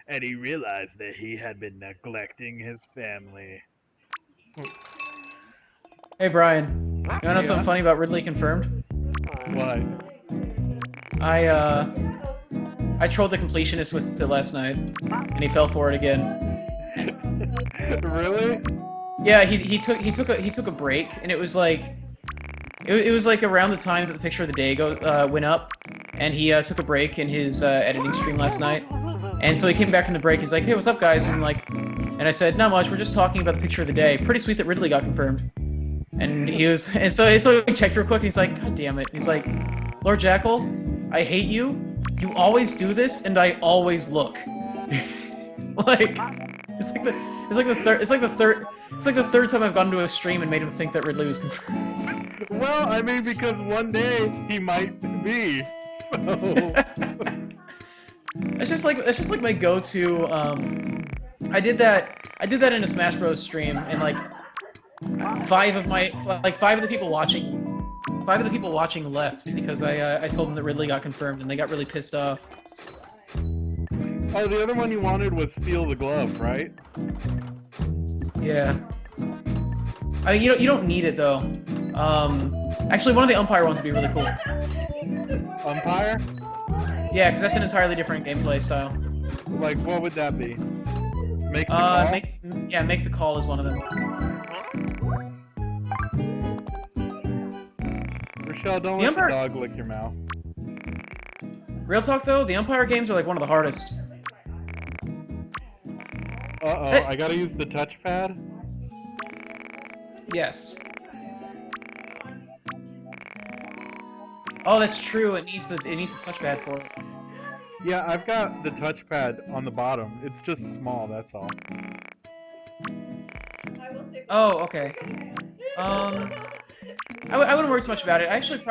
and he realized that he had been neglecting his family. Hey, Brian. You wanna know something funny about Ridley confirmed? What? I trolled the completionist with it last night, and he fell for it again. Really? Yeah, he took a break, and it was like it was like around the time that the picture of the day went up, and he took a break in his editing stream last night, and so he came back from the break. He's like, "Hey, what's up, guys?" And I'm like, and I said, "Not much. We're just talking about the picture of the day. Pretty sweet that Ridley got confirmed." And he was, and so he checked real quick. And he's like, "God damn it!" He's like, "Lord Jackal, I hate you. You always do this, and I always look." Like, it's like the third time I've gone to a stream and made him think that Ridley was confirmed. Well, I mean, because one day he might be. So. It's just like my go-to. I did that in a Smash Bros. Stream, and like five of the people watching left because I told them that Ridley got confirmed, and they got really pissed off. Oh, the other one you wanted was Feel the Glove, right? Yeah. I mean, you don't need it though. Actually, one of the Umpire ones would be really cool. Umpire? Yeah, because that's an entirely different gameplay style. Like, what would that be? Make the call? Make the call is one of them. Rochelle, don't let the dog lick your mouth. Real talk though, the Umpire games are like one of the hardest. Uh-oh, Hey. I gotta use the touchpad? Yes. Oh, that's true. It needs a touchpad for it. Yeah, I've got the touchpad on the bottom. It's just small, that's all. Oh, okay. I wouldn't worry too much about it. Actually,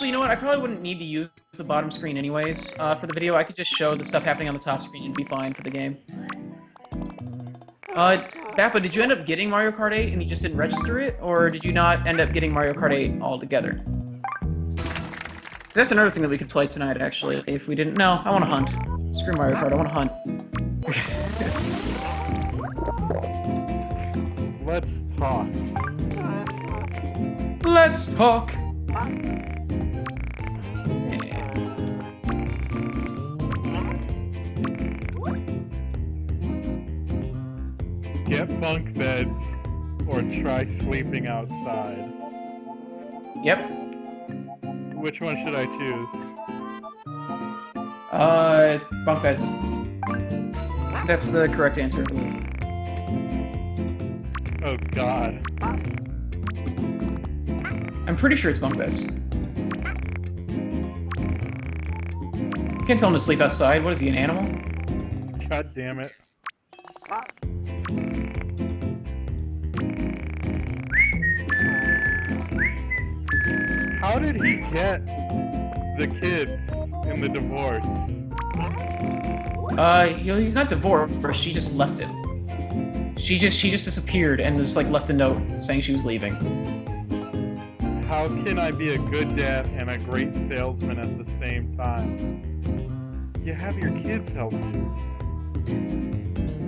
you know what? I probably wouldn't need to use the bottom screen anyways for the video. I could just show the stuff happening on the top screen and be fine for the game. Bappa, did you end up getting Mario Kart 8 and you just didn't register it? Or did you not end up getting Mario Kart 8 altogether? That's another thing that we could play tonight, actually, if we didn't... No, I want to hunt. Screw Mario Kart, I want to hunt. Let's talk. Let's talk! Get bunk beds, or try sleeping outside. Yep. which one should I choose? Bunk beds. That's the correct answer, I believe. Oh God. I'm pretty sure it's bunk beds. You can't tell him to sleep outside. What is he, an animal? God damn it. How did he get the kids in the divorce? He's not divorced. She just left him. She just disappeared and just like left a note saying she was leaving. How can I be a good dad and a great salesman at the same time? You have your kids help you.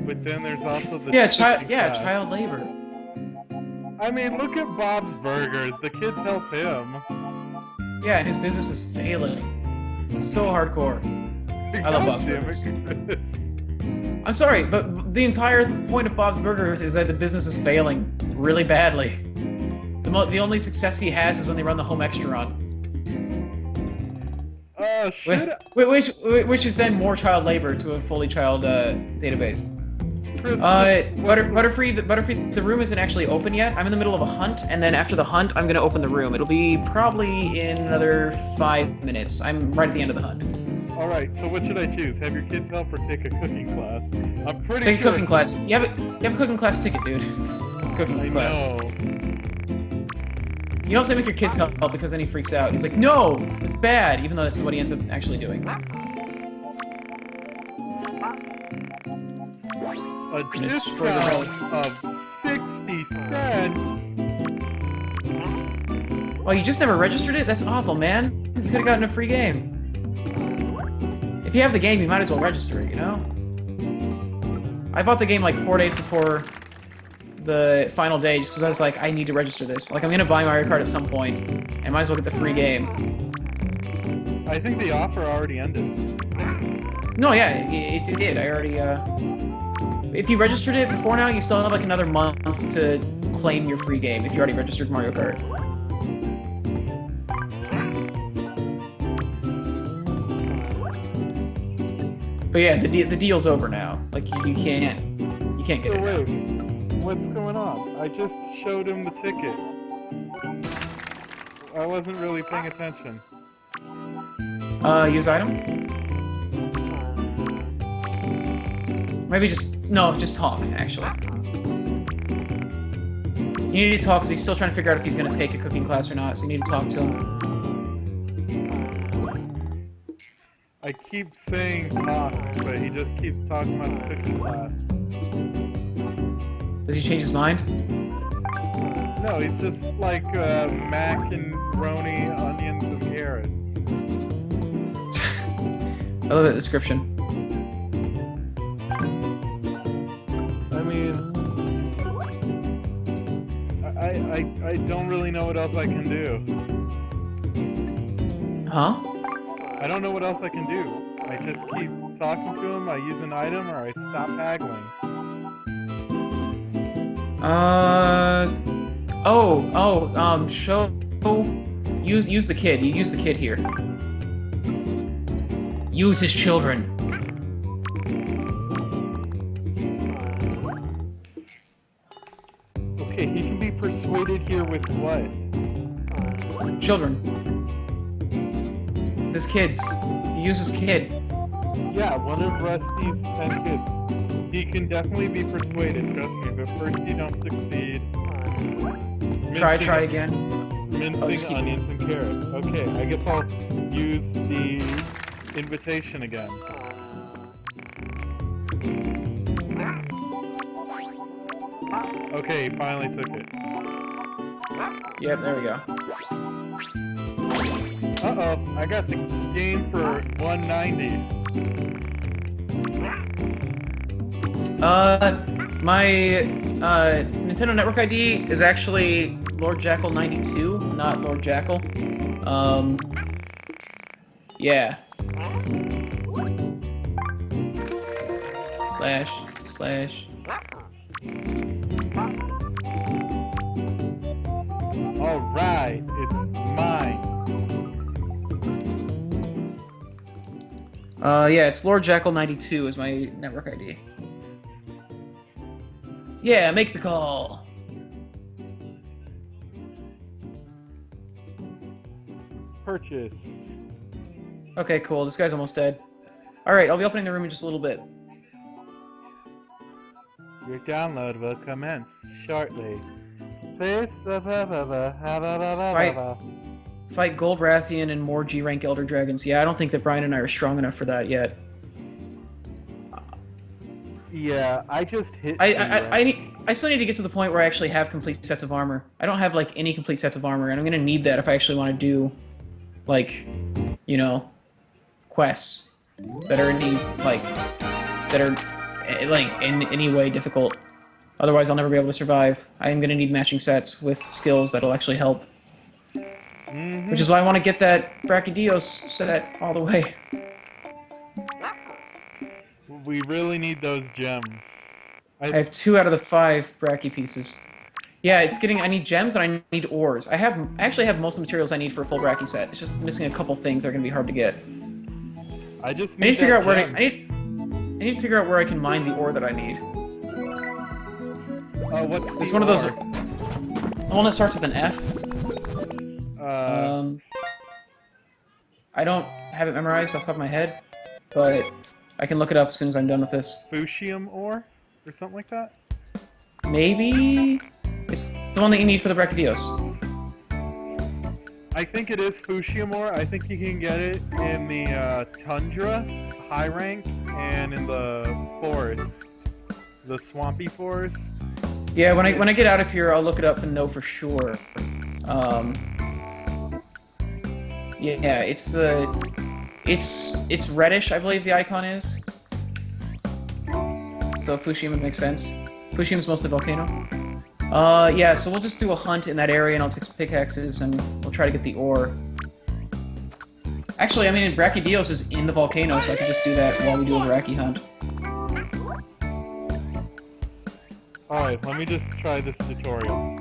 But then there's also the cooking class. child labor. I mean, look at Bob's Burgers. The kids help him. Yeah, and his business is failing. It's so hardcore. I love Bob's Burgers. I'm sorry, but the entire point of Bob's Burgers is that the business is failing really badly. The only success he has is when they run the home extra run. Which is then more child labor to a fully child database. Butterfree, the room isn't actually open yet. I'm in the middle of a hunt, and then after the hunt, I'm gonna open the room. It'll be probably in another 5 minutes. I'm right at the end of the hunt. Alright, so what should I choose? Have your kids help or take a cooking class? I'm pretty Take sure... a cooking class. You have a cooking class ticket, dude. Cooking class. know. You don't say make your kids help because then he freaks out. He's like, no, it's bad, even though that's what he ends up actually doing. A discount of 60 cents! Oh, you just never registered it? That's awful, man. You could have gotten a free game. If you have the game, you might as well register it, you know? I bought the game like 4 days before the final day just because I was like, I need to register this. Like, I'm gonna buy Mario Kart at some point. I might as well get the free game. I think the offer already ended. No, yeah, it did. I already, If you registered it before now, you still have like another month to claim your free game if you already registered Mario Kart. But yeah, the deal's over now. Like you can't get it. So wait, what's going on? I just showed him the ticket. I wasn't really paying attention. Use item? Maybe just talk, actually. You need to talk because he's still trying to figure out if he's gonna take a cooking class or not, so you need to talk to him. I keep saying talk, but he just keeps talking about the cooking class. Does he change his mind? No, he's just like macaroni, onions, and carrots. I love that description. I mean, I don't really know what else I can do. Huh? I don't know what else I can do. I just keep talking to him, I use an item, or I stop haggling. Use the kid. You use the kid here. Use his children. Okay, he can be persuaded here with what? Children. This kid's. You use his kid. Yeah, one of Rusty's 10 kids. He can definitely be persuaded, trust me, but first you don't succeed. Try again. Mincing onions and carrots. Okay, I guess I'll use the invitation again. Okay, he finally took it. Yep, there we go. Uh-oh, I got the game for $190. My Nintendo Network ID is actually Lord Jackal 92, not Lord Jackal. Yeah. // Alright, it's mine. Yeah, it's Lord Jackal 92 is my network ID. Yeah, make the call. Purchase. Okay, cool. This guy's almost dead. Alright, I'll be opening the room in just a little bit. Your download will commence shortly. Please. Fight Gold Rathian and more G-rank Elder Dragons. Yeah, I don't think that Brian and I are strong enough for that yet. Yeah, I just hit. I still need to get to the point where I actually have complete sets of armor. I don't have like any complete sets of armor, and I'm gonna need that if I actually want to do, like, you know, quests that are in any way difficult. Otherwise, I'll never be able to survive. I am gonna need matching sets with skills that'll actually help. Which is why I want to get that Brachydios set all the way. We really need those gems. I have 2 out of the 5 Brachy pieces. Yeah, it's getting. I need gems and I need ores. I actually have most of the materials I need for a full Brachy set. It's just missing a couple things that are gonna be hard to get. I just I need to figure out where I need to figure out where I can mine the ore that I need. What's the It's one of those. ore? The one that starts with an F. I don't have it memorized off the top of my head, but I can look it up as soon as I'm done with this. Fuchsium ore? Or something like that? Maybe? It's the one that you need for the Brachydios. I think it is Fuchsium ore. I think you can get it in the tundra, high rank, and in the forest. The swampy forest. Yeah, when I get out of here, I'll look it up and know for sure. Yeah, it's reddish, I believe the icon is. So Fuchsium would make sense. Fuchsium is mostly volcano. Yeah, so we'll just do a hunt in that area, and I'll take some pickaxes, and we'll try to get the ore. Actually, I mean, Brachydios is in the volcano, so I could just do that while we do a Brachy hunt. Alright, let me just try this tutorial.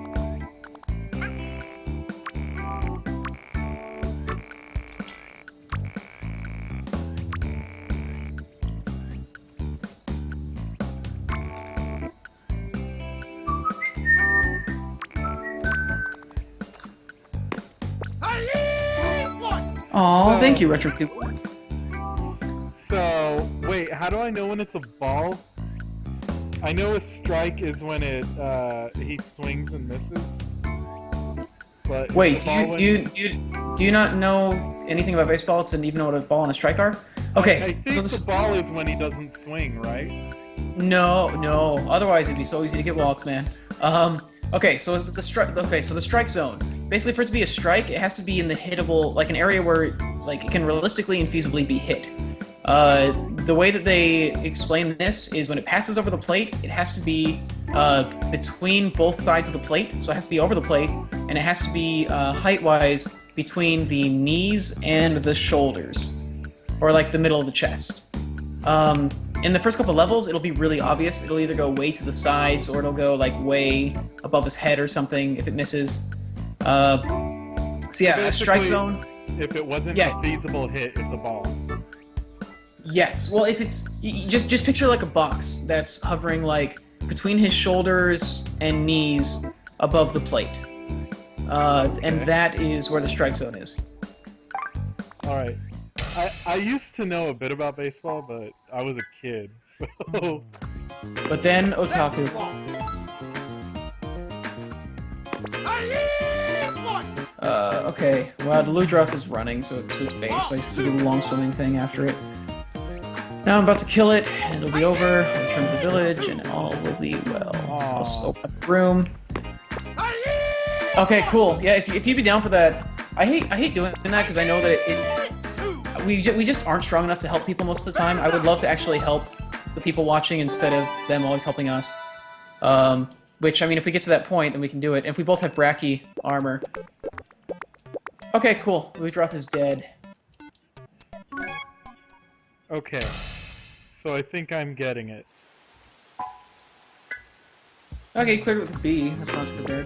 Aw, thank you, RetroTube. So, wait, how do I know when it's a ball? I know a strike is when he swings and misses. But Wait, do you not know anything about baseball? It's even know what a ball and a strike are? Okay, I think so the ball is when he doesn't swing, right? No. Otherwise, it'd be so easy to get walked, man. Okay, so the strike zone. Basically, for it to be a strike, it has to be in the hittable, like an area where, like, it can realistically and feasibly be hit. The way that they explain this is when it passes over the plate, it has to be between both sides of the plate, so it has to be over the plate, and it has to be height-wise between the knees and the shoulders, or like the middle of the chest. In the first couple levels, it'll be really obvious. It'll either go way to the sides, or it'll go like way above his head or something if it misses. So yeah, a strike zone. If it wasn't a feasible hit, it's a ball. Yes. Well, if it's just picture like a box that's hovering like between his shoulders and knees above the plate, and that is where the strike zone is. All right. I used to know a bit about baseball, but I was a kid, so. But then otaku. Okay. Well, the Ludroth is running, so to its base, so I have to do the long swimming thing after it. Now I'm about to kill it, and it'll be over. I'll return to the village, and all will be well. I'll open up the room. Okay, cool. Yeah, if you'd be down for that, I hate doing that because I know that we just aren't strong enough to help people most of the time. I would love to actually help the people watching instead of them always helping us. Which, I mean, if we get to that point, then we can do it. And if we both have Brachy armor. Okay, cool. Ludroth is dead. Okay. So I think I'm getting it. Okay, cleared it with a B. That's not too bad.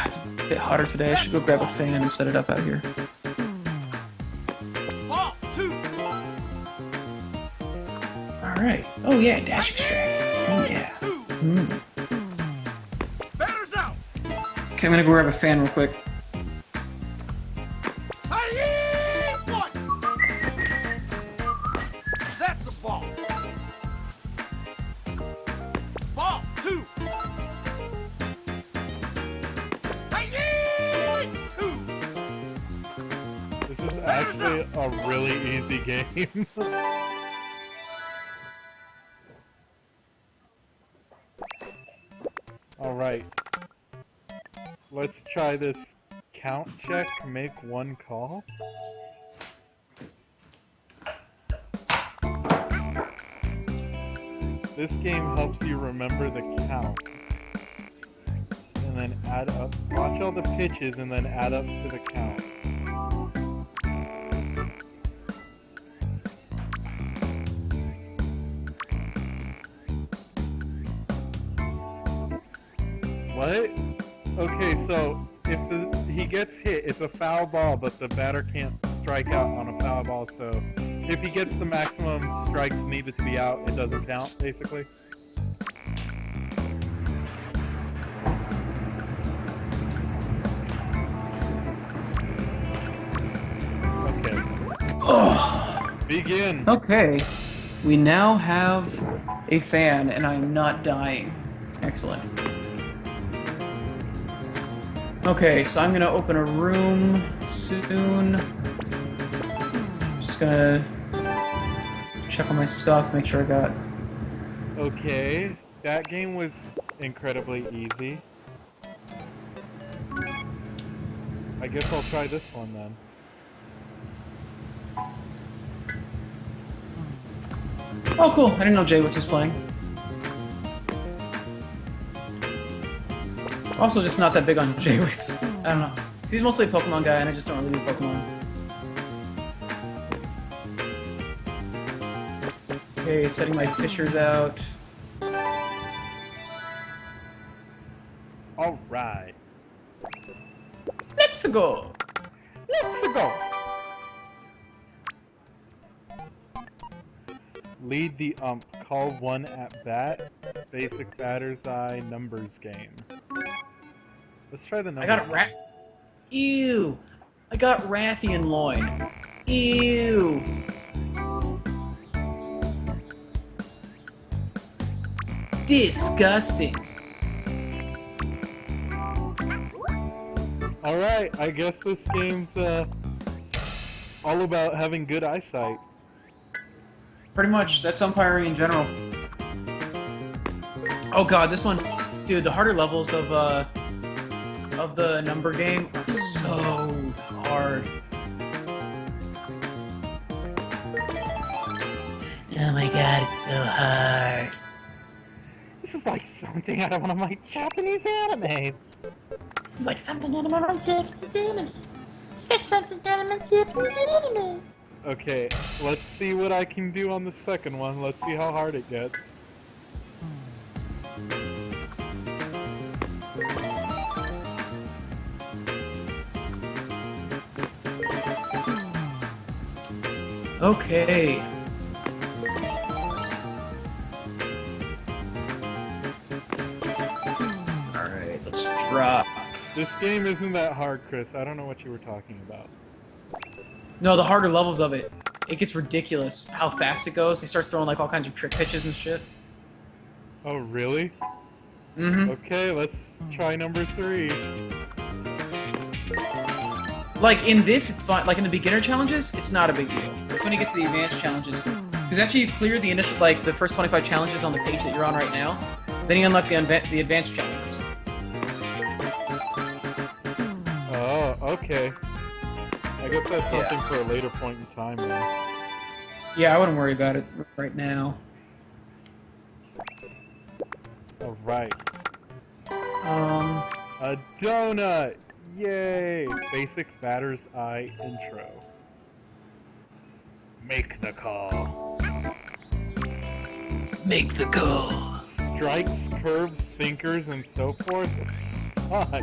It's a bit hotter today. I should go grab a fan and set it up out here. Alright. Oh yeah, dash extract. Oh yeah. Mm. Batter's out. Okay, I'm gonna go grab a fan real quick. I need one. That's a ball. Ball 2. I need 2. This is actually a really easy game. Alright. Let's try this count check, make one call. This game helps you remember the count. And then add up, watch all the pitches and then add up to the count. What? Okay, so if he gets hit, it's a foul ball, but the batter can't strike out on a foul ball, so if he gets the maximum strikes needed to be out, it doesn't count, basically. Okay. Oh. Begin! Okay. We now have a fan, and I'm not dying. Excellent. Okay, so I'm gonna open a room soon. Just gonna check on my stuff, make sure I got... Okay, that game was incredibly easy. I guess I'll try this one then. Oh, cool. I didn't know Jaywitz was playing. Also, just not that big on Jaywitz. I don't know. He's mostly a Pokemon guy, and I just don't really do Pokemon. Okay, setting my fishers out. Alright. Let's go! Let's go! Lead the ump. Call one at bat. Basic batter's eye numbers game. Let's try the numbers. I got a rat. Ew! I got Rathian Loin. Ew! Disgusting. Alright, I guess this game's all about having good eyesight. Pretty much, that's umpiring in general. Oh god, this one, dude, the harder levels of the number game are so hard. Oh my god, it's so hard. This is like something out of one of my Japanese animes. This is like something out of my Japanese animes. It's like something out of my Japanese animes. Okay, let's see what I can do on the second one. Let's see how hard it gets. Okay. Alright, let's drop. This game isn't that hard, Chris. I don't know what you were talking about. No, the harder levels of it. It gets ridiculous how fast it goes. He starts throwing like all kinds of trick pitches and shit. Oh, really? Mm-hmm. Okay, let's try number 3. Like in this, it's fine. Like in the beginner challenges, it's not a big deal. It's when you get to the advanced challenges. Because after you clear the initial, like the first 25 challenges on the page that you're on right now, then you unlock the advanced challenges. Oh, okay. I guess that's something for a later point in time, then. Yeah, I wouldn't worry about it right now. Alright. Um, A donut! Yay! Basic batter's eye intro. Make the call. make the call. Strikes, curves, sinkers, and so forth? Fuck.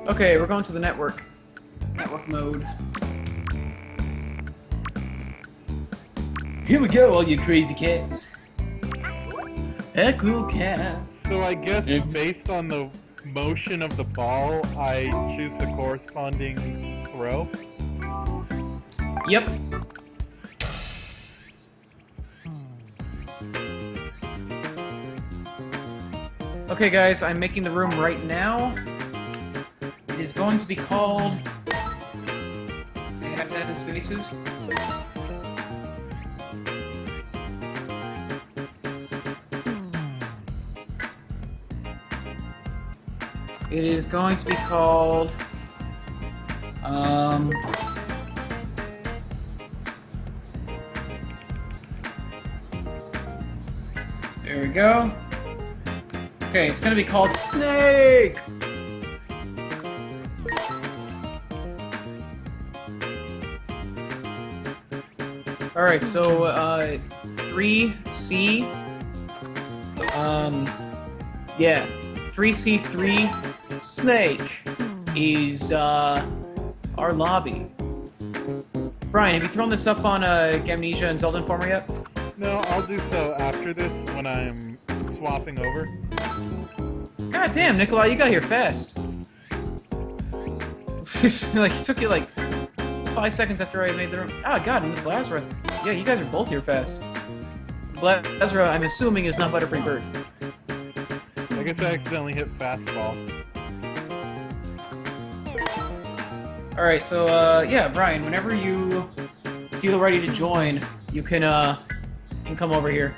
Okay, we're going to the network. Network mode. Here we go, all you crazy cats. A cool cat. So I guess Oops. based on the motion of the ball, I choose the corresponding throw. Yep. Okay, guys, I'm making the room right now. It is going to be called. So you have to add in spaces. It is going to be called. There we go. Okay, it's gonna be called Snake! Alright, so, 3C. Yeah. 3C3 Snake is, our lobby. Brian, have you thrown this up on, Gamnesia and Zelda Informer yet? No, I'll do so after this when I'm swapping over. God damn, Nikolai, you got here fast. Like, it took you like 5 seconds after I made the room. Ah, God, and Blazra. Yeah, you guys are both here fast. Blazra, I'm assuming, is not Butterfree Bird. I guess I accidentally hit fastball. Alright, so, yeah, Brian, whenever you feel ready to join, you can come over here.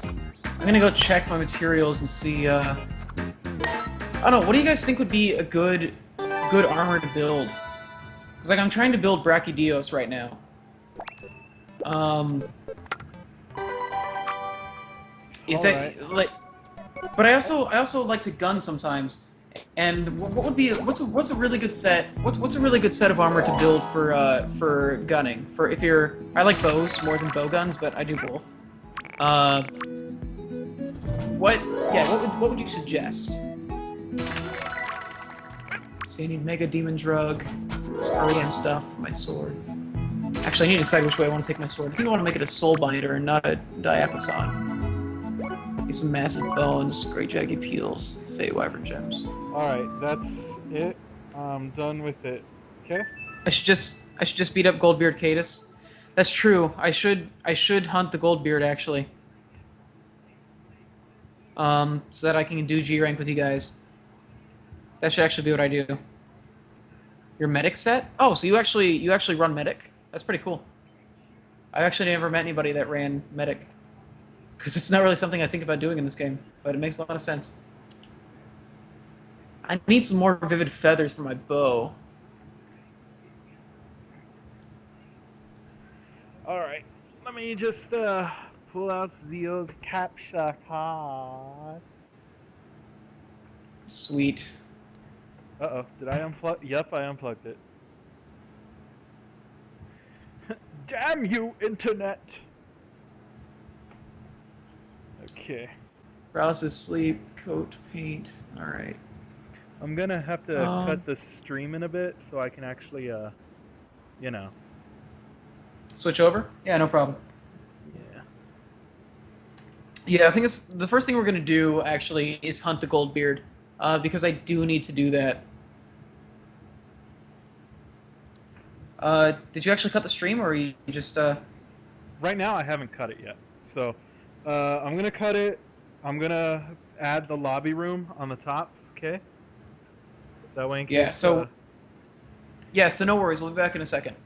I'm gonna go check my materials and see, I don't know, what do you guys think would be a good armor to build? Because, like, I'm trying to build Brachydios right now. Is that, like... But I also like to gun sometimes. And what would be what's a really good set? What's a really good set of armor to build for gunning? For if you're I like bows more than bow guns, but I do both. What would you suggest? See, I need Mega Demon Drug, Scarrian stuff, my sword. Actually, I need to decide which way I want to take my sword. I think I want to make it a Soul Biter and not a Diapason. Get some massive bones, great jagged peels, Fey Wyvern gems. Alright, that's it. I'm done with it. Okay? I should just beat up Goldbeard Cadus. That's true. I should hunt the Goldbeard actually. So that I can do G rank with you guys. That should actually be what I do. Your medic set? Oh, so you actually run medic? That's pretty cool. I've actually never met anybody that ran medic. Because it's not really something I think about doing in this game, but it makes a lot of sense. I need some more vivid feathers for my bow. Alright, let me just pull out the old capture card. Sweet. Uh-oh, did I unplug? Yep, I unplugged it. Damn you, internet! Okay. Paralysis, sleep, coat, paint. Alright. I'm gonna have to cut the stream in a bit so I can actually, you know. Switch over? Yeah, no problem. Yeah. Yeah, I think it's the first thing we're gonna do actually is hunt the Goldbeard, because I do need to do that. Did you actually cut the stream, or you just Right now I haven't cut it yet. So, I'm gonna cut it. I'm gonna add the lobby room on the top, okay? That way in case, Yeah, so no worries. We'll be back in a second.